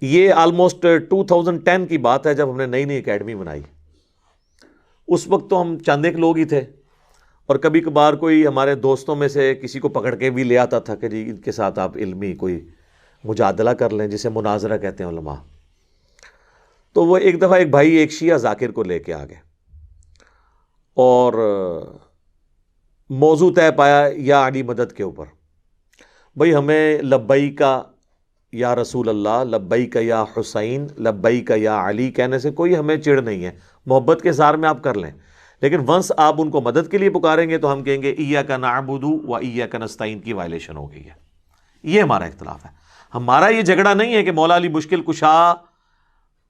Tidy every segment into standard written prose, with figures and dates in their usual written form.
یہ آلموسٹ 2010 کی بات ہے جب ہم نے نئی نئی اکیڈمی بنائی. اس وقت تو ہم چند ایک لوگ ہی تھے، اور کبھی کبھار کوئی ہمارے دوستوں میں سے کسی کو پکڑ کے بھی لے آتا تھا کہ جی ان کے ساتھ آپ علمی کوئی مجادلہ کر لیں، جسے مناظرہ کہتے ہیں علماء. تو وہ ایک دفعہ ایک بھائی ایک شیعہ ذاکر کو لے کے آ گئے اور موضوع طے پایا یا علی مدد کے اوپر. بھئی ہمیں لبیک یا رسول اللہ، لبیک یا حسین، لبیک یا علی کہنے سے کوئی ہمیں چڑ نہیں ہے، محبت کے اظہار میں آپ کر لیں، لیکن ونس آپ ان کو مدد کے لیے پکاریں گے تو ہم کہیں گے ایاک نعبد و ایاک نستعین کی وائلیشن ہو گئی ہے. یہ ہمارا اختلاف ہے. ہمارا یہ جھگڑا نہیں ہے کہ مولا علی مشکل کشا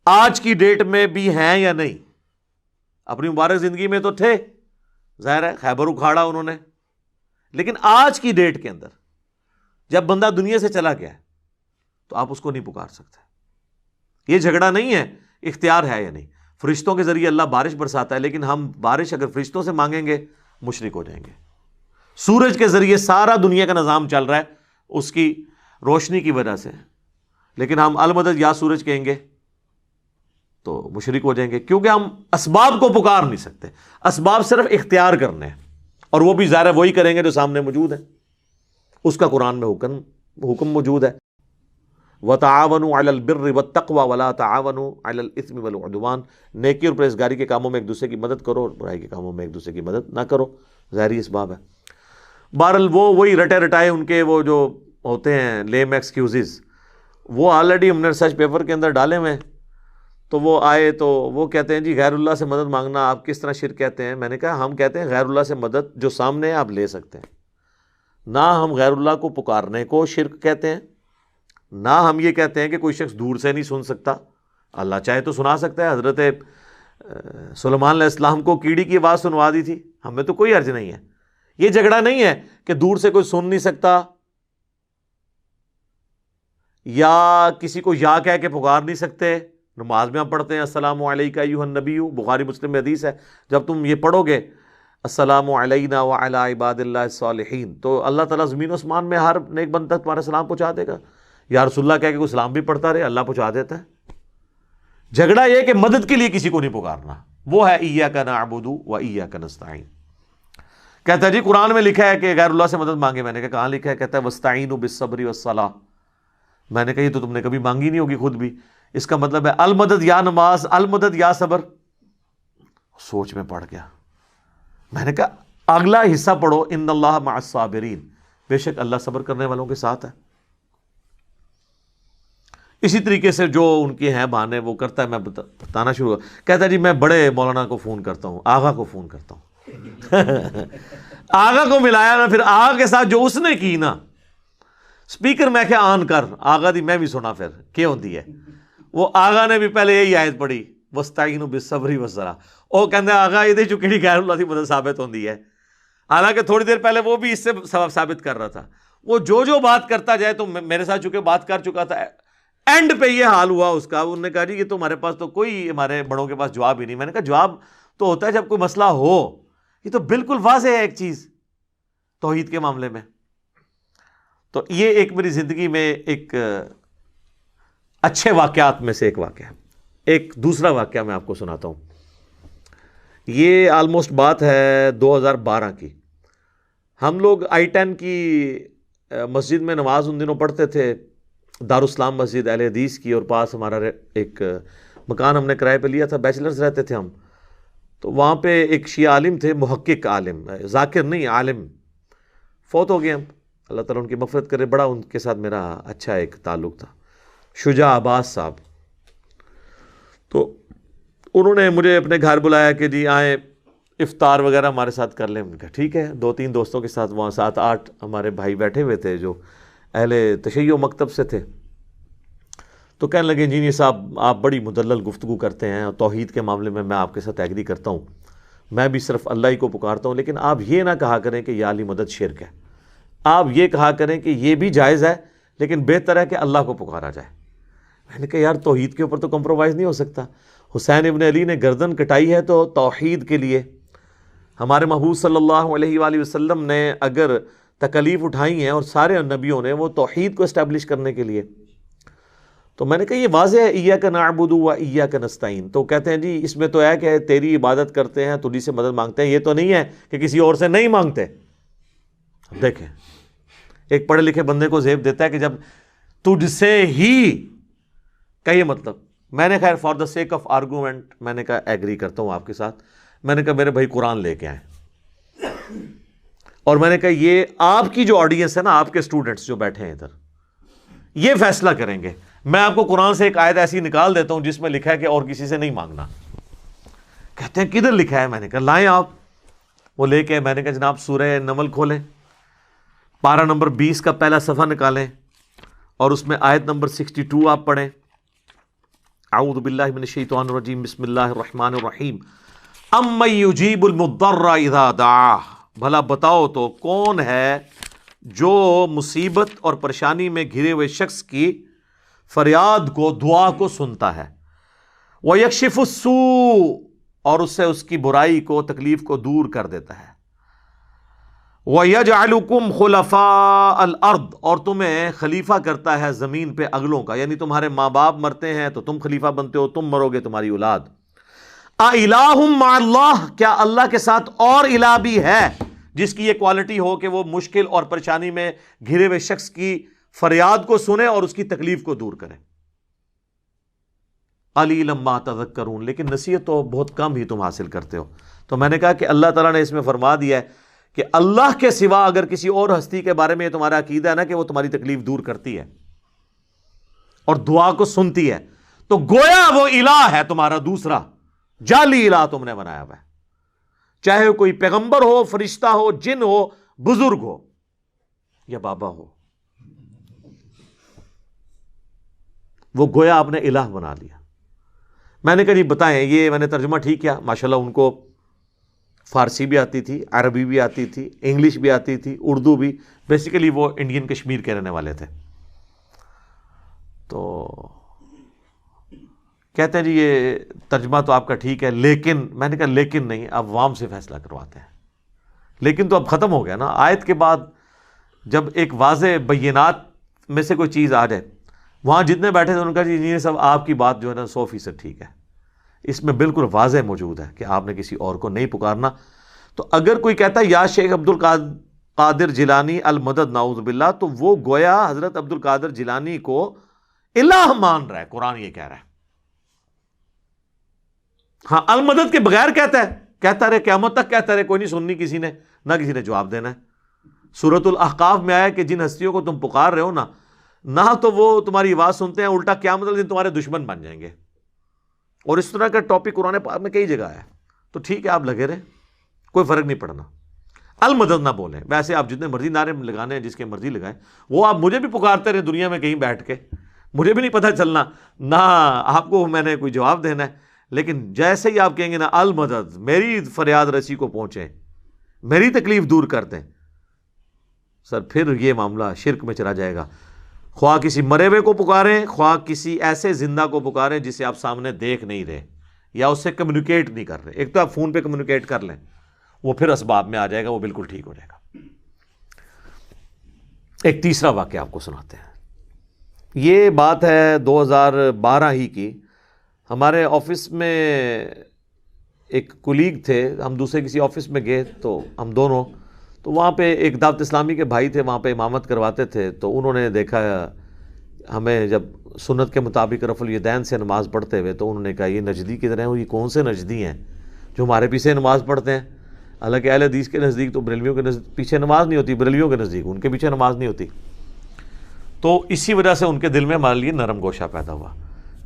آج کی ڈیٹ میں بھی ہیں یا نہیں. اپنی مبارک زندگی میں تو تھے، ظاہر ہے خیبر اکھاڑا انہوں نے، لیکن آج کی ڈیٹ کے اندر جب بندہ دنیا سے چلا گیا ہے تو آپ اس کو نہیں پکار سکتے. یہ جھگڑا نہیں ہے اختیار ہے یا نہیں. فرشتوں کے ذریعے اللہ بارش برساتا ہے، لیکن ہم بارش اگر فرشتوں سے مانگیں گے مشرک ہو جائیں گے. سورج کے ذریعے سارا دنیا کا نظام چل رہا ہے اس کی روشنی کی وجہ سے، لیکن ہم المدد یا سورج کہیں گے تو مشرک ہو جائیں گے، کیونکہ ہم اسباب کو پکار نہیں سکتے. اسباب صرف اختیار کرنے ہیں، اور وہ بھی ظاہر ہے وہی کریں گے جو سامنے موجود ہے. اس کا قرآن میں حکم موجود ہے، وَتَعَاوَنُوا عَلَى الْبِرِّ وَالتَّقْوَى وَلَا تَعَاوَنُوا عَلَى الْإِثْمِ وَالْعُدْوَانِ. نیکی اور پرہیزگاری کے کاموں میں ایک دوسرے کی مدد کرو اور برائی کے کاموں میں ایک دوسرے کی مدد نہ کرو. ظاہری اسباب ہے. بہرحال وہی رٹے رٹائے ان کے وہ جو ہوتے ہیں لیم ایکسکیوزز، وہ آلریڈی ہم نے ریسرچ پیپر کے اندر ڈالے ہوئے ہیں. تو وہ آئے تو وہ کہتے ہیں جی غیر اللہ سے مدد مانگنا آپ کس طرح شرک کہتے ہیں. میں نے کہا ہم کہتے ہیں غیر اللہ سے مدد جو سامنے ہے آپ لے سکتے ہیں، نہ ہم غیر اللہ کو پکارنے کو شرک کہتے ہیں، نہ ہم یہ کہتے ہیں کہ کوئی شخص دور سے نہیں سن سکتا، اللہ چاہے تو سنا سکتا ہے. حضرت سلیمان علیہ السلام کو کیڑی کی آواز سنوا دی تھی، ہمیں تو کوئی حرج نہیں ہے. یہ جھگڑا نہیں ہے کہ دور سے کوئی سن نہیں سکتا یا کسی کو یا کہہ کے پکار نہیں سکتے. نماز میں ہم پڑھتے ہیں السلام علیکہ ایھا النبی، بخاری مسلم میں حدیث ہے. جب تم یہ پڑھو گے السلام علینا وعلی عباد اللہ الصالحین، تو اللہ تعالیٰ زمین و اسمان میں ہر نیک بندہ تک تمہارا سلام پہنچا دے گا. یا رسول اللہ کہہ کے کوئی سلام بھی پڑھتا رہے، اللہ پہنچا دیتا ہے. جھگڑا یہ کہ مدد کے لیے کسی کو نہیں پکارنا، وہ ہے ایاک نعبد و ایاک نستعین. کہتا ہے جی قرآن میں لکھا ہے کہ غیر اللہ سے مدد مانگے. میں نے کہا کہاں لکھا ہے؟ کہتا ہے واستعینوا بالصبر والصلاۃ. میں نے کہا یہ تو تم نے کبھی مانگی نہیں ہوگی خود بھی. اس کا مطلب ہے المدد یا نماز، المدد یا صبر. سوچ میں پڑ گیا. میں نے کہا اگلا حصہ پڑھو، ان اللہ مع الصابرین، بے شک اللہ صبر کرنے والوں کے ساتھ ہے. اسی طریقے سے جو ان کے ہیں بہانے وہ کرتا ہے. میں بتانا شروع ہوا، کہتا ہے جی میں بڑے مولانا کو فون کرتا ہوں، آغا کو فون کرتا ہوں. آغا کو ملایا نا، پھر آغا کے ساتھ جو اس نے کی نا سپیکر میں کیا آن کر آغا دی میں بھی سنا پھر کیا ہوتی ہے. وہ آغا نے بھی پہلے یہی آیت پڑھی واستعینوا بالصبر والصلاۃ. وہ کہتے ہیں آغا یہ جو کہڑی غیر اللہ کی مدد ثابت ہوتی ہے، حالانکہ تھوڑی دیر پہلے وہ بھی اس سے سبب ثابت کر رہا تھا. وہ جو بات کرتا جائے تو میرے ساتھ چونکہ بات کر چکا تھا، اینڈ پہ یہ حال ہوا اس کا. انہوں نے کہا جی یہ تو ہمارے پاس تو کوئی ہمارے بڑوں کے پاس جواب ہی نہیں. میں نے کہا جواب تو ہوتا ہے جب کوئی مسئلہ ہو. یہ تو بالکل واضح ہے ایک چیز توحید کے معاملے میں. تو یہ ایک میری زندگی میں ایک اچھے واقعات میں سے ایک واقعہ ہے. ایک دوسرا واقعہ میں آپ کو سناتا ہوں. یہ آلموسٹ بات ہے 2012 کی. ہم لوگ I-10 کی مسجد میں نماز ان دنوں پڑھتے تھے، دارالاسلام مسجد اہل حدیث کی، اور پاس ہمارا ایک مکان ہم نے کرائے پہ لیا تھا، بیچلرز رہتے تھے ہم. تو وہاں پہ ایک شیعہ عالم تھے، محقق عالم، ذاکر نہیں عالم، فوت ہو گئے ہم، اللہ تعالیٰ ان کی مغفرت کرے. بڑا ان کے ساتھ میرا اچھا ایک تعلق تھا، شجاع عباس صاحب. تو انہوں نے مجھے اپنے گھر بلایا کہ جی آئیں افطار وغیرہ ہمارے ساتھ کر لیں. میں نے کہا ٹھیک ہے. 2-3 دوستوں کے ساتھ وہاں 7-8 ہمارے بھائی بیٹھے ہوئے تھے جو اہل تشیع مکتب سے تھے. تو کہنے لگے انجینئر صاحب آپ بڑی مدلل گفتگو کرتے ہیں، اور توحید کے معاملے میں آپ کے ساتھ ایگری کرتا ہوں، میں بھی صرف اللہ ہی کو پکارتا ہوں، لیکن آپ یہ نہ کہا کریں کہ یا علی مدد شرک ہے. آپ یہ کہا کریں کہ یہ بھی جائز ہے لیکن بہتر ہے کہ اللہ کو پکارا جائے. میں نے کہا یار توحید کے اوپر تو کمپرومائز نہیں ہو سکتا. حسین ابن علی نے گردن کٹائی ہے تو توحید کے لیے. ہمارے محبوب صلی اللہ علیہ وآلہ وسلم نے اگر تکلیف اٹھائی ہیں، اور سارے نبیوں نے، وہ توحید کو اسٹیبلش کرنے کے لیے. تو میں نے کہا یہ واضح ہے ایاک نعبد و ایاک نستعین، تو کہتے ہیں جی اس میں تو ہے کہ تیری عبادت کرتے ہیں، تجھی سے مدد مانگتے ہیں، یہ تو نہیں ہے کہ کسی اور سے نہیں مانگتے۔ دیکھیں ایک پڑھے لکھے بندے کو زیب دیتا ہے کہ جب تجھ سے ہی کا یہ مطلب، میں نے خیر for the sake of argument میں نے کہا ایگری کرتا ہوں آپ کے ساتھ، میں نے کہا میرے بھائی قرآن لے کے آئیں، اور میں نے کہا یہ آپ کی جو آڈینس ہے نا، آپ کے اسٹوڈنٹس جو بیٹھے ہیں ادھر، یہ فیصلہ کریں گے۔ میں آپ کو قرآن سے ایک آیت ایسی نکال دیتا ہوں جس میں لکھا ہے کہ اور کسی سے نہیں مانگنا۔ کہتے ہیں کدھر لکھا ہے؟ میں نے کہا لائیں آپ، وہ لے کے میں نے کہا جناب سورہ نمل کھولیں، پارہ نمبر 20 کا پہلا صفحہ نکالیں اور اس میں آیت نمبر 62 آپ پڑھیں۔ اعوذ باللہ من الشیطان الرجیم، بسم اللہ الرحمن الرحیم، امن یجیب المضطر اذا دعاہ، بھلا بتاؤ تو کون ہے جو مصیبت اور پریشانی میں گھرے ہوئے شخص کی فریاد کو، دعا کو سنتا ہے، وَيَكْشِفُ السُّوءَ، اور اس سے اس کی برائی کو، تکلیف کو دور کر دیتا ہے، وَيَجْعَلُكُمْ خُلَفَاءَ الْأَرْضِ، اور تمہیں خلیفہ کرتا ہے زمین پہ اگلوں کا، یعنی تمہارے ماں باپ مرتے ہیں تو تم خلیفہ بنتے ہو، تم مرو گے تمہاری اولاد۔ اِلَٰهٌ مَّعَ اللَّهِ، کیا اللہ کے ساتھ اور الہ بھی ہے جس کی یہ کوالٹی ہو کہ وہ مشکل اور پریشانی میں گھرے ہوئے شخص کی فریاد کو سنے اور اس کی تکلیف کو دور کرے؟ قَلِيلًا مَّا تَذَكَّرُونَ، لیکن نصیحت تو بہت کم ہی تم حاصل کرتے ہو۔ تو میں نے کہا کہ اللہ تعالیٰ نے اس میں فرما دیا ہے کہ اللہ کے سوا اگر کسی اور ہستی کے بارے میں یہ تمہارا عقیدہ ہے نا کہ وہ تمہاری تکلیف دور کرتی ہے اور دعا کو سنتی ہے، تو گویا وہ الہ ہے تمہارا دوسرا جعلی الہ تم نے بنایا ہوا ہے، چاہے وہ کوئی پیغمبر ہو، فرشتہ ہو، جن ہو، بزرگ ہو یا بابا ہو، وہ گویا آپ نے الہ بنا لیا۔ میں نے کہا جی بتائیں یہ میں نے ترجمہ ٹھیک کیا؟ ماشاءاللہ ان کو فارسی بھی آتی تھی، عربی بھی آتی تھی، انگلش بھی آتی تھی، اردو بھی، بیسیکلی وہ انڈین کشمیر کے رہنے والے تھے۔ تو کہتے ہیں جی یہ ترجمہ تو آپ کا ٹھیک ہے، لیکن میں نے کہا لیکن نہیں، اب عوام سے فیصلہ کرواتے ہیں۔ لیکن تو اب ختم ہو گیا نا، آیت کے بعد جب ایک واضح بینات میں سے کوئی چیز آ جائے، وہاں جتنے بیٹھے تھے ان کا جی یہ سب آپ کی بات جو ہے نا 100% ٹھیک ہے، اس میں بالکل واضح موجود ہے کہ آپ نے کسی اور کو نہیں پکارنا۔ تو اگر کوئی کہتا ہے یا شیخ عبد القادر جیلانی المدد نعوذ باللہ، تو وہ گویا حضرت عبد القادر جیلانی کو الہ مان رہا ہے، قرآن یہ کہہ رہا ہے۔ ہاں المدد کے بغیر کہتا رہے قیامت تک کہتا رہے، کوئی نہیں سننی کسی نے، نہ کسی نے جواب دینا ہے۔ سورۃ الاحقاف میں آیا کہ جن ہستیوں کو تم پکار رہے ہو نا، نہ تو وہ تمہاری آواز سنتے ہیں، الٹا قیامت والے دن تمہارے دشمن بن جائیں گے۔ اور اس طرح کا ٹاپک قرآن پاک میں کئی جگہ ہے۔ تو ٹھیک ہے آپ لگے رہے، کوئی فرق نہیں پڑنا، المدد نہ بولیں، ویسے آپ جتنے مرضی نعرے لگانے ہیں، جس کے مرضی لگائیں، وہ آپ مجھے بھی پکارتے رہے دنیا میں کہیں بیٹھ کے، مجھے بھی نہیں پتہ چلنا، نہ آپ کو میں نے کوئی جواب دینا ہے۔ لیکن جیسے ہی آپ کہیں گے نا المدد، میری فریاد رسی کو پہنچیں، میری تکلیف دور کر دیں، سر پھر یہ معاملہ شرک میں چلا جائے گا۔ خواہ کسی مرے ہوئے کو پکاریں، خواہ کسی ایسے زندہ کو پکاریں جسے آپ سامنے دیکھ نہیں رہے یا اس سے کمیونیکیٹ نہیں کر رہے۔ ایک تو آپ فون پہ کمیونیکیٹ کر لیں، وہ پھر اسباب میں آ جائے گا، وہ بالکل ٹھیک ہو جائے گا۔ ایک تیسرا واقعہ آپ کو سناتے ہیں، یہ بات ہے 2012 ہی کی۔ ہمارے آفس میں ایک کولیگ تھے، ہم دوسرے کسی آفس میں گئے تو ہم دونوں، تو وہاں پہ ایک دعوت اسلامی کے بھائی تھے، وہاں پہ امامت کرواتے تھے، تو انہوں نے دیکھا ہمیں جب سنت کے مطابق رفع الیدین سے نماز پڑھتے ہوئے، تو انہوں نے کہا یہ نجدی کی طرح یہ کون سے نجدی ہیں جو ہمارے پیچھے نماز پڑھتے ہیں؟ حالانکہ اہل حدیث کے نزدیک تو بریلویوں کے پیچھے نماز نہیں ہوتی، بریلویوں کے نزدیک ان کے پیچھے نماز نہیں ہوتی۔ تو اسی وجہ سے ان کے دل میں ہمارے لیے نرم گوشہ پیدا ہوا،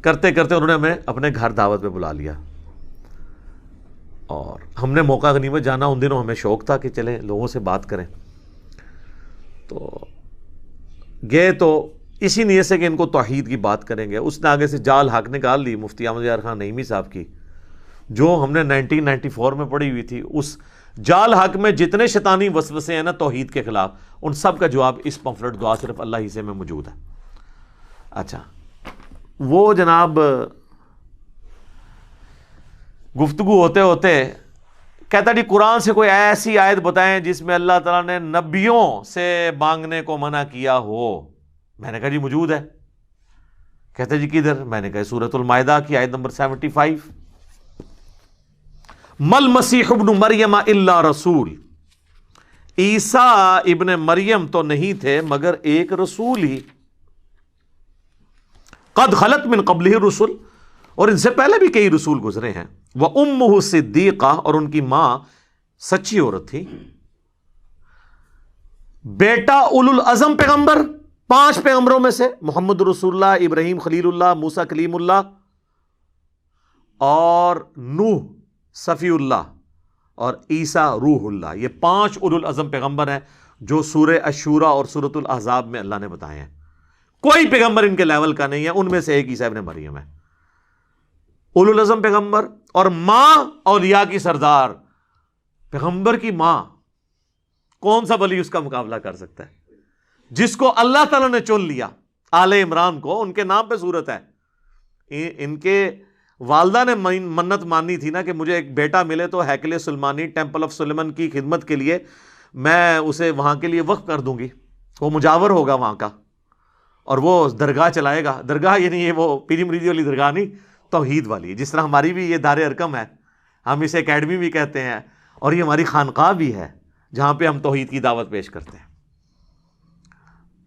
کرتے کرتے انہوں نے ہمیں اپنے گھر دعوت پہ بلا لیا، اور ہم نے موقع غنیمت جانا، ان دنوں ہمیں شوق تھا کہ چلیں لوگوں سے بات کریں، تو گئے تو اسی نیت سے کہ ان کو توحید کی بات کریں گے۔ اس نے آگے سے جال حق نکال لی مفتی احمد یار خان نعیمی صاحب کی، جو ہم نے 1994 میں پڑھی ہوئی تھی۔ اس جال حق میں جتنے شیطانی وسوسے ہیں نا توحید کے خلاف، ان سب کا جواب اس پمفلٹ دعا صرف اللہ ہی سے میں موجود ہے۔ اچھا، وہ جناب گفتگو ہوتے ہوتے کہتا جی قرآن سے کوئی ایسی آیت بتائیں جس میں اللہ تعالیٰ نے نبیوں سے مانگنے کو منع کیا ہو۔ میں نے کہا جی موجود ہے، کہتے جی کدھر؟ میں نے کہا سورۃ المائدہ کی آیت نمبر 75، مل مسیح ابن مریم الا رسول، عیسیٰ ابن مریم تو نہیں تھے مگر ایک رسول ہی، قد خلت من قبلہ الرسل، اور ان سے پہلے بھی کئی رسول گزرے ہیں، وامہ صدیقہ، اور ان کی ماں سچی عورت تھی، بیٹا اولو العزم پیغمبر، 5 پیغمبروں میں سے محمد رسول اللہ، ابراہیم خلیل اللہ، موسیٰ کلیم اللہ، اور نوح صفی اللہ، اور عیسیٰ روح اللہ۔ یہ 5 اولو العزم پیغمبر ہیں جو سورہ الشورى اور سورۃ الاحزاب میں اللہ نے بتائے ہیں۔ کوئی پیغمبر ان کے لیول کا نہیں ہے، ان میں سے ایک عیسیٰ ابن مریم ہے، اولو العزم پیغمبر، اور ماں اولیاء کی سردار، پیغمبر کی ماں، کون سا ولی اس کا مقابلہ کر سکتا ہے؟ جس کو اللہ تعالیٰ نے چن لیا، آل عمران کو، ان کے نام پہ صورت ہے۔ ان کے والدہ نے منت مانی تھی نا کہ مجھے ایک بیٹا ملے تو ہیکل سلمانی، ٹیمپل آف سلیمان کی خدمت کے لیے میں اسے وہاں کے لیے وقف کر دوں گی، وہ مجاور ہوگا وہاں کا، اور وہ درگاہ چلائے گا۔ درگاہ یعنی یہ وہ پیری مریدی والی درگاہ نہیں، توحید والی ہے، جس طرح ہماری بھی یہ دار ارکم ہے، ہم اسے اکیڈمی بھی کہتے ہیں، اور یہ ہماری خانقاہ بھی ہے جہاں پہ ہم توحید کی دعوت پیش کرتے ہیں۔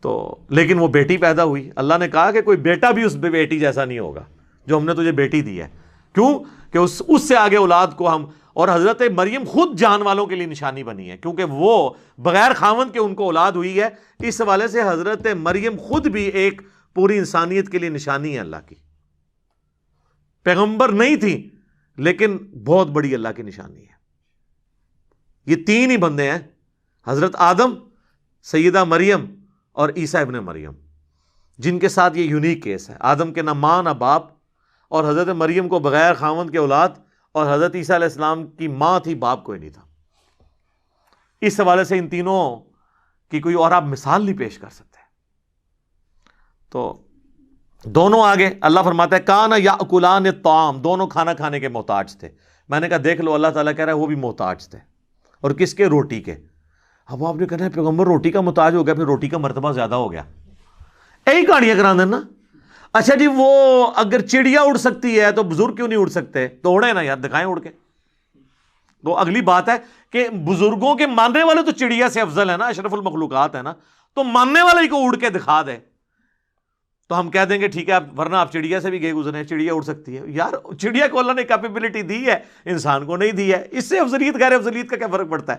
تو لیکن وہ بیٹی پیدا ہوئی، اللہ نے کہا کہ کوئی بیٹا بھی اس بیٹی جیسا نہیں ہوگا جو ہم نے تجھے بیٹی دی ہے، کیوں کہ اس سے آگے اولاد کو ہم، اور حضرت مریم خود جہان والوں کے لیے نشانی بنی ہے، کیونکہ وہ بغیر خاوند کے ان کو اولاد ہوئی ہے، اس حوالے سے حضرت مریم خود بھی ایک پوری انسانیت کے لیے نشانی ہے اللہ کی۔ پیغمبر نہیں تھی لیکن بہت بڑی اللہ کی نشانی ہے۔ یہ 3 ہی بندے ہیں، حضرت آدم، سیدہ مریم اور عیسیٰ ابن مریم، جن کے ساتھ یہ یونیک کیس ہے۔ آدم کے نہ ماں نہ باپ، اور حضرت مریم کو بغیر خاوند کے اولاد، اور حضرت عیسیٰ علیہ السلام کی ماں تھی، باپ کوئی نہیں تھا۔ اس حوالے سے ان تینوں کی کوئی اور آپ مثال نہیں پیش کر سکتے۔ تو دونوں آگے اللہ فرماتا ہے کان یاکلان الطعام، دونوں کھانا کھانے کے محتاج تھے۔ میں نے کہا دیکھ لو، اللہ تعالیٰ کہہ رہا ہے وہ بھی محتاج تھے، اور کس کے؟ روٹی کے۔ اب آپ نے کہنا ہے پیغمبر روٹی کا محتاج ہو گیا، پھر روٹی کا مرتبہ زیادہ ہو گیا، یہی کہانیاں کرا دینا۔ اچھا جی، وہ اگر چڑیا اڑ سکتی ہے تو بزرگ کیوں نہیں اڑ سکتے؟ تو اڑے نا یار، دکھائیں اڑ کے۔ تو اگلی بات ہے کہ بزرگوں کے ماننے والے تو چڑیا سے افضل ہے نا، اشرف المخلوقات ہے نا، تو ماننے والے کو اڑ کے دکھا دے تو ہم کہہ دیں گے ٹھیک ہے، ورنہ آپ چڑیا سے بھی گئے گزرے ہیں، چڑیا اڑ سکتی ہے۔ یار چڑیا کو اللہ نے کیپیبلٹی دی ہے، انسان کو نہیں دی ہے، اس سے افضلیت غیر افضلیت کا کیا فرق پڑتا ہے؟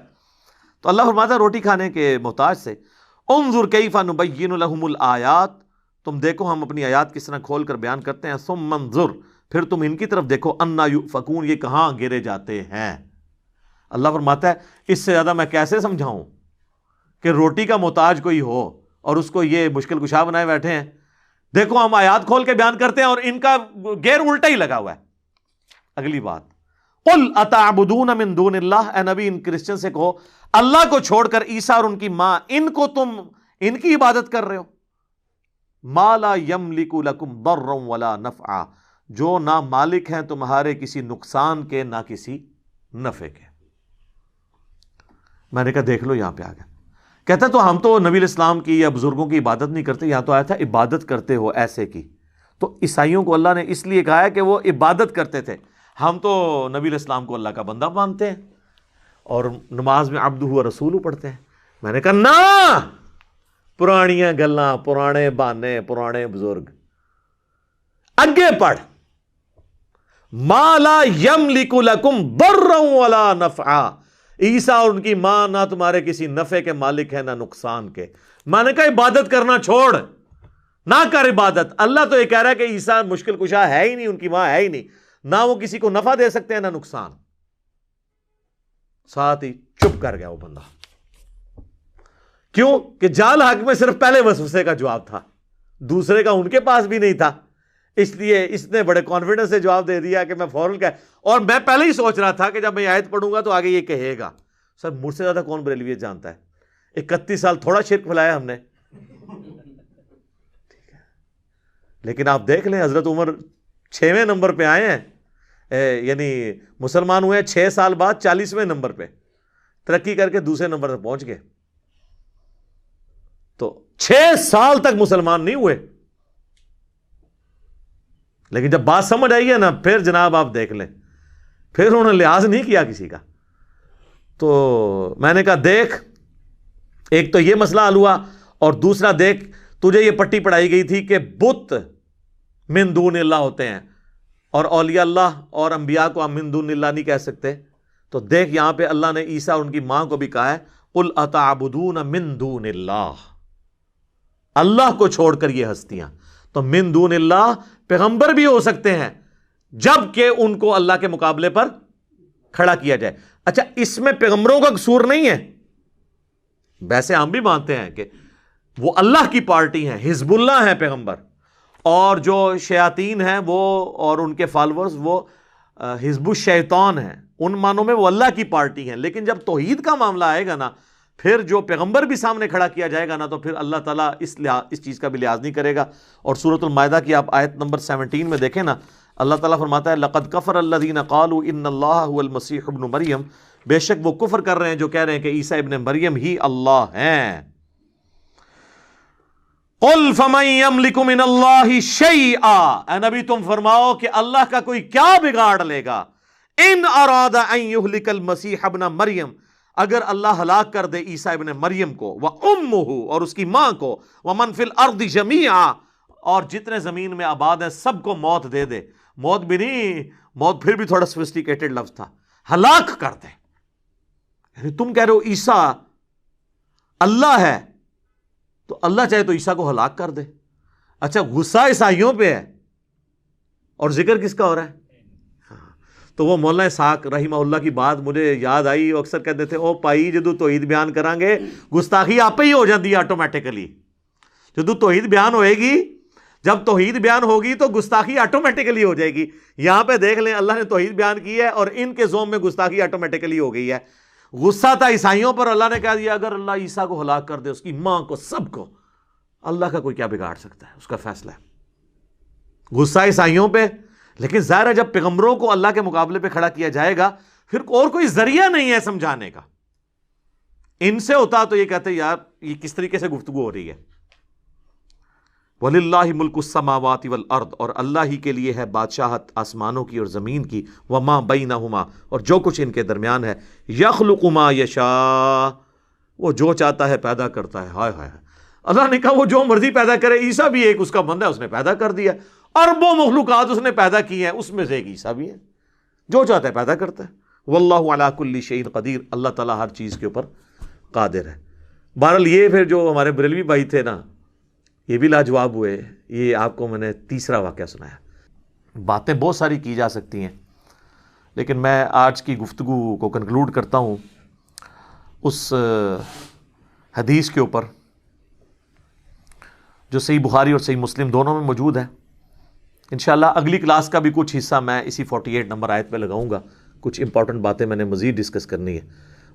تو اللہ فرماتا ہے روٹی کھانے کے محتاج سے۔ انظر کیف نبین لہم الآیات، تم دیکھو ہم اپنی آیات کس طرح کھول کر بیان کرتے ہیں۔ ثم انظر، پھر تم ان کی طرف دیکھو، انا یؤفکون، یہ کہاں گرے جاتے ہیں۔ اللہ فرماتا ہے اس سے زیادہ میں کیسے سمجھاؤں کہ روٹی کا محتاج کوئی ہو اور اس کو یہ مشکل کشا بنائے بیٹھے ہیں۔ دیکھو ہم آیات کھول کے بیان کرتے ہیں اور ان کا گیر الٹا ہی لگا ہوا ہے۔ اگلی بات، قل اتعبدون من دون اللہ، اے نبی ان کرسچن سے کہو اللہ کو چھوڑ کر عیسیٰ اور ان کی ماں، ان کو تم ان کی عبادت کر رہے ہو۔ ما لا یملک لکم ضرا ولا نفعا، جو نہ مالک ہیں تمہارے کسی نقصان کے نہ کسی نفع کے۔ میں نے کہا دیکھ لو یہاں پہ آ گیا، کہتا تو ہم تو نبی الاسلام کی یا بزرگوں کی عبادت نہیں کرتے، یہاں تو آیا تھا عبادت کرتے ہو ایسے کی۔ تو عیسائیوں کو اللہ نے اس لیے کہا ہے کہ وہ عبادت کرتے تھے، ہم تو نبی الاسلام کو اللہ کا بندہ مانتے ہیں اور نماز میں عبدہ و رسولہ پڑھتے ہیں۔ میں نے کہا نا، پرانیاں گلاں، پرانے بہانے، پرانے بزرگ، اگے پڑھ، ما لا یملک لکم ضرا ولا نفعا، عیسیٰ اور ان کی ماں نہ تمہارے کسی نفع کے مالک ہے نہ نقصان کے۔ میں نے کہا عبادت کرنا چھوڑ، نہ کر عبادت۔ اللہ تو یہ کہہ رہا ہے کہ عیسیٰ مشکل کشا ہے ہی نہیں، ان کی ماں ہے ہی نہیں، نہ وہ کسی کو نفع دے سکتے ہیں نہ نقصان۔ ساتھ ہی چپ کر گیا وہ بندہ، کیوں کہ جال حق میں صرف پہلے وسوسے کا جواب تھا، دوسرے کا ان کے پاس بھی نہیں تھا، اس لیے اس نے بڑے کانفیڈنس سے جواب دے دیا کہ میں فوراً کہا، اور میں پہلے ہی سوچ رہا تھا کہ جب میں آیت پڑھوں گا تو آگے یہ کہے گا۔ سر مجھ سے زیادہ کون بریلویت جانتا ہے؟ 31 سال تھوڑا شرک پھیلایا ہم نے، ٹھیک ہے، لیکن آپ دیکھ لیں حضرت عمر 6ویں نمبر پہ آئے ہیں، یعنی مسلمان ہوئے 6 سال بعد 40ویں نمبر پہ ترقی کر کے دوسرے نمبر تک پہنچ گئے۔ تو 6 سال تک مسلمان نہیں ہوئے، لیکن جب بات سمجھ آئی ہے نا پھر جناب آپ دیکھ لیں، پھر انہوں نے لحاظ نہیں کیا کسی کا۔ تو میں نے کہا دیکھ، ایک تو یہ مسئلہ حل ہوا، اور دوسرا دیکھ تجھے یہ پٹی پڑھائی گئی تھی کہ بت من دون اللہ ہوتے ہیں، اور اولیاء اللہ اور انبیاء کو ہم من دون اللہ نہیں کہہ سکتے۔ تو دیکھ یہاں پہ اللہ نے عیسیٰ اور ان کی ماں کو بھی کہا ہے قل اتعبدون من دون اللہ، اللہ کو چھوڑ کر یہ ہستیاں۔ تو من دون اللہ پیغمبر بھی ہو سکتے ہیں جب کہ ان کو اللہ کے مقابلے پر کھڑا کیا جائے۔ اچھا، اس میں پیغمبروں کا قصور نہیں ہے، ویسے ہم بھی مانتے ہیں کہ وہ اللہ کی پارٹی ہیں، حزب اللہ ہیں پیغمبر، اور جو شیاطین ہیں وہ اور ان کے فالورز وہ حزب الشیطان ہیں، ان معنوں میں وہ اللہ کی پارٹی ہیں۔ لیکن جب توحید کا معاملہ آئے گا نا، پھر جو پیغمبر بھی سامنے کھڑا کیا جائے گا نا، تو پھر اللہ تعالیٰ اس چیز کا بھی لحاظ نہیں کرے گا۔ اور سورۃ المائدہ کی آپ آیت نمبر 17 میں دیکھیں نا، اللہ تعالیٰ فرماتا ہے لقد کفر الذین قالوا ان اللہ هو المسیح ابن مریم، بے شک وہ کفر کر رہے ہیں جو کہہ رہے ہیں کہ عیسیٰ ابن مریم ہی اللہ ہیں۔ قل فمن یملک من اللہ شیئا، اے نبی تم فرماؤ کہ اللہ کا کوئی کیا بگاڑ لے گا، ان اراد ان یہلک المسیح ابن مریم، اگر اللہ ہلاک کر دے عیسیٰ ابن مریم کو، وامہ اور اس کی ماں کو، ومن فی الارض جمیعا اور جتنے زمین میں آباد ہیں سب کو موت دے دے، موت بھی نہیں، موت پھر بھی تھوڑا سوفسٹیکیٹڈ لفظ تھا، ہلاک کر دے، یعنی تم کہہ رہے ہو عیسیٰ اللہ ہے تو اللہ چاہے تو عیسیٰ کو ہلاک کر دے۔ اچھا، غصہ عیسائیوں پہ ہے اور ذکر کس کا ہو رہا ہے؟ تو وہ مولانا اسحاق رحمہ اللہ کی بات مجھے یاد آئی، وہ اکثر کہتے تھے او پائی جدو توحید بیان کریں گے گستاخی آپ ہی ہو جاتی ہے آٹومیٹیکلی، جدو توحید بیان ہوئے گی، جب توحید بیان ہوگی تو گستاخی آٹومیٹیکلی ہو جائے گی۔ یہاں پہ دیکھ لیں اللہ نے توحید بیان کی ہے اور ان کے زوم میں گستاخی آٹومیٹیکلی ہو گئی ہے۔ غصہ تھا عیسائیوں پر، اللہ نے کہہ دیا اگر اللہ عیسیٰ کو ہلاک کر دے، اس کی ماں کو، سب کو، اللہ کا کوئی کیا بگاڑ سکتا ہے، اس کا فیصلہ ہے۔ غصہ عیسائیوں پہ، لیکن ظاہر ہے جب پیغمبروں کو اللہ کے مقابلے پہ کھڑا کیا جائے گا پھر اور کوئی ذریعہ نہیں ہے سمجھانے کا۔ ان سے ہوتا تو یہ کہتے یار یہ کس طریقے سے گفتگو ہو رہی ہے۔ وَلِلَّهِ مُلْكُ السَّمَاوَاتِ وَالْأَرْضِ، اور اللہ ہی کے لیے ہے بادشاہت آسمانوں کی اور زمین کی، وَمَا بَيْنَهُمَا اور جو کچھ ان کے درمیان ہے، يَخْلُقُ مَا يَشَاءُ وہ جو چاہتا ہے پیدا کرتا ہے۔ ہائے ہائے، اللہ نے کہا وہ جو مرضی پیدا کرے، عیسیٰ بھی ایک اس کا بندہ ہے، اس نے پیدا کر دیا، اربوں مخلوقات اس نے پیدا کی ہیں، اس میں سے ایک عیسیٰ بھی ہے، جو چاہتا ہے پیدا کرتا ہے۔ وَاللَّهُ عَلَىٰ كُلِّ شَيْءٍ قَدِيرٌ، اللہ تعالیٰ ہر چیز کے اوپر قادر ہے۔ بہرحال یہ پھر جو ہمارے بریلوی بھائی تھے نا، یہ بھی لاجواب ہوئے۔ یہ آپ کو میں نے تیسرا واقعہ سنایا۔ باتیں بہت ساری کی جا سکتی ہیں، لیکن میں آج کی گفتگو کو کنکلوڈ کرتا ہوں اس حدیث کے اوپر جو صحیح بخاری اور صحیح مسلم دونوں میں موجود ہے۔ انشاءاللہ اگلی کلاس کا بھی کچھ حصہ میں اسی 48 نمبر آیت پہ لگاؤں گا، کچھ امپورٹنٹ باتیں میں نے مزید ڈسکس کرنی ہے۔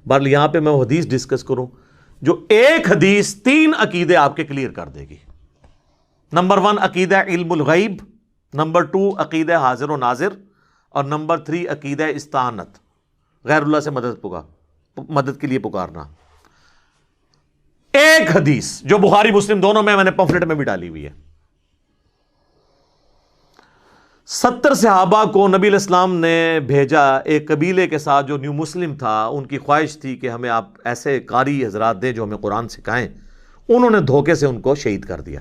بہرحال یہاں پہ میں وہ حدیث ڈسکس کروں جو ایک حدیث 3 عقیدے آپ کے کلیئر کر دے گی۔ نمبر 1 عقیدہ علم الغیب، نمبر 2 عقیدہ حاضر و ناظر، اور نمبر 3 عقیدہ استعانت، غیر اللہ سے مدد کے لیے پکارنا۔ ایک حدیث جو بخاری مسلم دونوں میں نے پمفلٹ میں بھی ڈالی ہوئی ہے۔ 70 صحابہ کو نبی علیہ السلام نے بھیجا ایک قبیلے کے ساتھ جو نیو مسلم تھا، ان کی خواہش تھی کہ ہمیں آپ ایسے قاری حضرات دیں جو ہمیں قرآن سکھائیں۔ انہوں نے دھوکے سے ان کو شہید کر دیا۔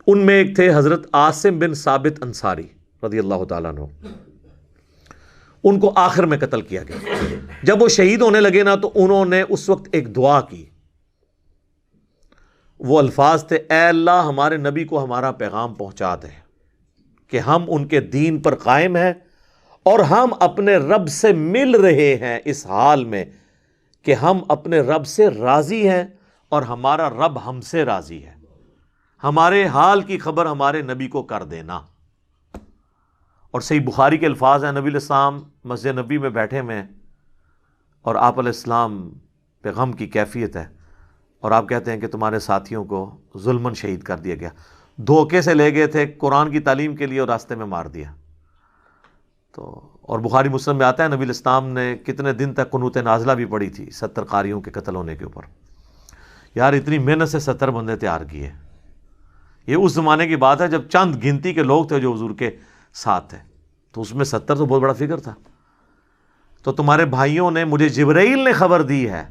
ان میں ایک تھے حضرت عاصم بن ثابت انصاری رضی اللہ تعالیٰ عنہ، ان کو آخر میں قتل کیا گیا۔ جب وہ شہید ہونے لگے نا تو انہوں نے اس وقت ایک دعا کی، وہ الفاظ تھے اے اللہ ہمارے نبی کو ہمارا پیغام پہنچا دے کہ ہم ان کے دین پر قائم ہیں اور ہم اپنے رب سے مل رہے ہیں اس حال میں کہ ہم اپنے رب سے راضی ہیں اور ہمارا رب ہم سے راضی ہے، ہمارے حال کی خبر ہمارے نبی کو کر دینا۔ اور صحیح بخاری کے الفاظ ہیں، نبی علیہ السلام مسجد نبی میں بیٹھے میں اور آپ علیہ السلام پہ غم کی کیفیت ہے، اور آپ کہتے ہیں کہ تمہارے ساتھیوں کو ظلماً شہید کر دیا گیا، دھوکے سے لے گئے تھے قرآن کی تعلیم کے لیے اور راستے میں مار دیا۔ تو اور بخاری مسلم میں آتا ہے نبی علیہ السلام نے کتنے دن تک قنوت نازلہ بھی پڑھی تھی 70 قاریوں کے قتل ہونے کے اوپر۔ یار اتنی محنت سے 70 بندے تیار کیے، یہ اس زمانے کی بات ہے جب چند گنتی کے لوگ تھے جو حضور کے ساتھ تھے، تو اس میں 70 تو بہت بڑا فکر تھا۔ تو تمہارے بھائیوں نے، مجھے جبرائیل نے خبر دی ہے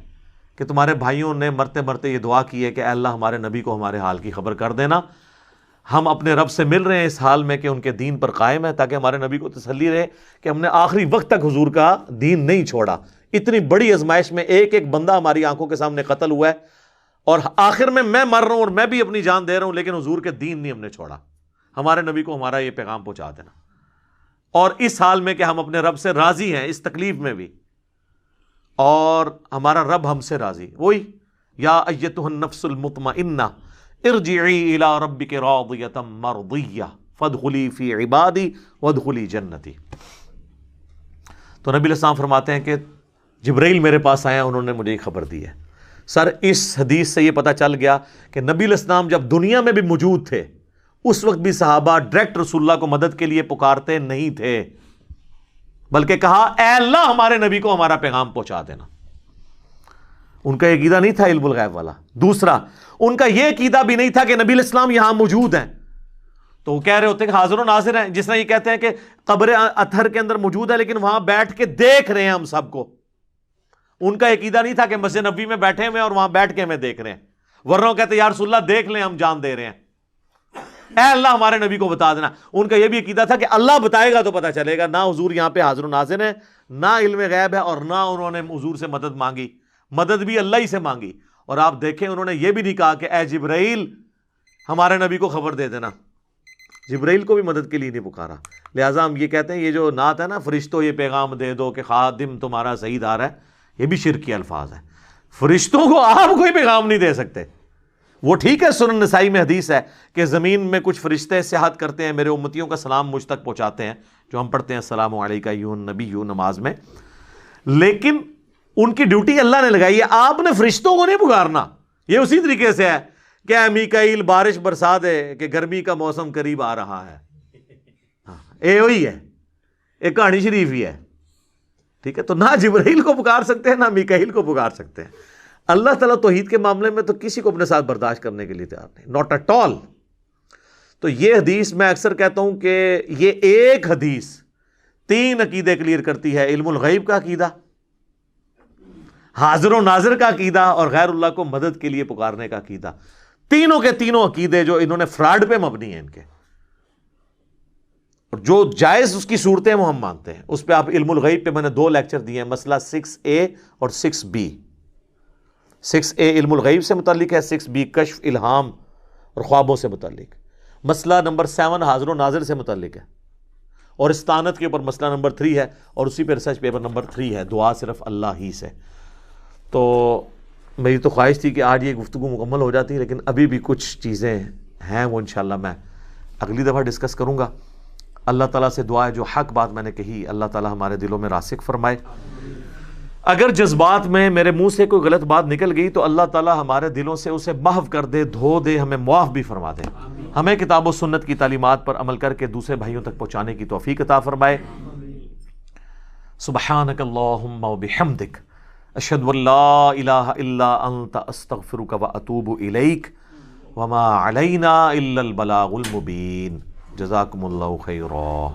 کہ تمہارے بھائیوں نے مرتے مرتے یہ دعا کی ہے کہ اے اللہ ہمارے نبی کو ہمارے حال کی خبر کر دینا، ہم اپنے رب سے مل رہے ہیں اس حال میں کہ ان کے دین پر قائم ہے، تاکہ ہمارے نبی کو تسلی رہے کہ ہم نے آخری وقت تک حضور کا دین نہیں چھوڑا۔ اتنی بڑی آزمائش میں ایک ایک بندہ ہماری آنکھوں کے سامنے قتل ہوا ہے، اور آخر میں مر رہا ہوں اور میں بھی اپنی جان دے رہا ہوں، لیکن حضور کے دین نہیں ہم نے چھوڑا، ہمارے نبی کو ہمارا یہ پیغام پہنچا دینا۔ اور اس حال میں کہ ہم اپنے رب سے راضی ہیں اس تکلیف میں بھی، اور ہمارا رب ہم سے راضی۔ وہی یا ایتھا النفس المطمئنہ ارجعی الی ربک راضیۃ مرضیہ فادخلی فی عبادی وادخلی جنتی۔ تو نبی علیہ السلام فرماتے ہیں کہ جبرائیل میرے پاس آیا، انہوں نے مجھے یہ خبر دی ہے۔ سر اس حدیث سے یہ پتہ چل گیا کہ نبی علیہ السلام جب دنیا میں بھی موجود تھے اس وقت بھی صحابہ ڈائریکٹ رسول اللہ کو مدد کے لیے پکارتے نہیں تھے، بلکہ کہا اے اللہ ہمارے نبی کو ہمارا پیغام پہنچا دینا۔ ان کا یہ عقیدہ نہیں تھا علم الغیب والا۔ دوسرا، ان کا یہ عقیدہ بھی نہیں تھا کہ نبی علیہ السلام یہاں موجود ہیں، تو وہ کہہ رہے ہوتے ہیں کہ حاضر و ناظر ہیں، جس طرح یہ کہتے ہیں کہ قبر اطہر کے اندر موجود ہے لیکن وہاں بیٹھ کے دیکھ رہے ہیں ہم سب کو۔ ان کا عقیدہ نہیں تھا کہ مسجد نبوی میں بیٹھے ہوئے اور وہاں بیٹھ کے ہمیں دیکھ رہے ہیں، ورنہ وہ کہتے یا رسول اللہ دیکھ لیں، ہم جان دے رہے ہیں، اے اللہ ہمارے نبی کو بتا دینا۔ ان کا یہ بھی عقیدہ تھا کہ اللہ بتائے گا تو پتہ چلے گا۔ نہ حضور یہاں پہ حاضر و ناظر ہیں، نہ علم غیب ہے، اور نہ انہوں نے حضور سے مدد مانگی، مدد بھی اللہ ہی سے مانگی۔ اور آپ دیکھیں انہوں نے یہ بھی نہیں کہا کہ اے جبرائیل ہمارے نبی کو خبر دے دینا، جبرائیل کو بھی مدد کے لیے نہیں پکارا۔ لہٰذا ہم یہ کہتے ہیں یہ جو نعت ہے نا، فرشتوں یہ پیغام دے دو کہ خادم تمہارا صحیح آ رہا ہے، یہ بھی شرک کے الفاظ ہیں۔ فرشتوں کو آپ کوئی پیغام نہیں دے سکتے۔ وہ ٹھیک ہے سنن نسائی میں حدیث ہے کہ زمین میں کچھ فرشتے سیاحت کرتے ہیں، میرے امتیوں کا سلام مجھ تک پہنچاتے ہیں، جو ہم پڑھتے ہیں السلام علیکہ ایھا النبی نماز میں، لیکن ان کی ڈیوٹی اللہ نے لگائی ہے، آپ نے فرشتوں کو نہیں پکارنا۔ یہ اسی طریقے سے ہے کہ اے میکائیل بارش برسا دے کہ گرمی کا موسم قریب آ رہا ہے، اے وہی ہے، ایک کہانی شریف ہی ہے، ٹھیک ہے۔ تو نہ جبرائیل کو پکار سکتے ہیں نہ میکائیل کو پکار سکتے ہیں۔ اللہ تعالیٰ توحید کے معاملے میں تو کسی کو اپنے ساتھ برداشت کرنے کے لیے تیار نہیں، ناٹ ایٹ آل۔ تو یہ حدیث میں اکثر کہتا ہوں کہ یہ ایک حدیث 3 عقیدے کلیئر کرتی ہے: علم الغیب کا عقیدہ، حاضر و ناظر کا عقیدہ، اور غیر اللہ کو مدد کے لیے پکارنے کا عقیدہ۔ تینوں کے تینوں عقیدے جو انہوں نے فراڈ پہ مبنی ہیں ان کے، اور جو جائز اس کی صورتیں وہ ہم مانتے ہیں۔ اس پہ آپ علم الغیب پہ میں نے 2 لیکچر دیے ہیں، مسئلہ 6A اور 6B۔ 6A علم الغیب سے متعلق ہے، 6B کشف الہام اور خوابوں سے متعلق، مسئلہ نمبر 7 حاضر و ناظر سے متعلق ہے، اور استانت کے اوپر مسئلہ نمبر 3 ہے، اور اسی پہ ریسرچ پیپر نمبر 3 ہے، دعا صرف اللہ ہی سے۔ تو میری تو خواہش تھی کہ آج یہ گفتگو مکمل ہو جاتی، لیکن ابھی بھی کچھ چیزیں ہیں وہ انشاءاللہ میں اگلی دفعہ ڈسکس کروں گا۔ اللہ تعالیٰ سے دعا ہے جو حق بات میں نے کہی اللہ تعالیٰ ہمارے دلوں میں راسخ فرمائے۔ اگر جذبات میں میرے منہ سے کوئی غلط بات نکل گئی تو اللہ تعالیٰ ہمارے دلوں سے اسے محو کر دے، دھو دے، ہمیں معاف بھی فرما دے، ہمیں کتاب و سنت کی تعلیمات پر عمل کر کے دوسرے بھائیوں تک پہنچانے کی توفیق عطا فرمائے۔ سبحانک اللہم و بحمدک، اشہد ان لا الہ الا انت، استغفرک و اتوب الیک، وما علینا الا البلاغ المبین۔ جزاکم اللہ خیرا۔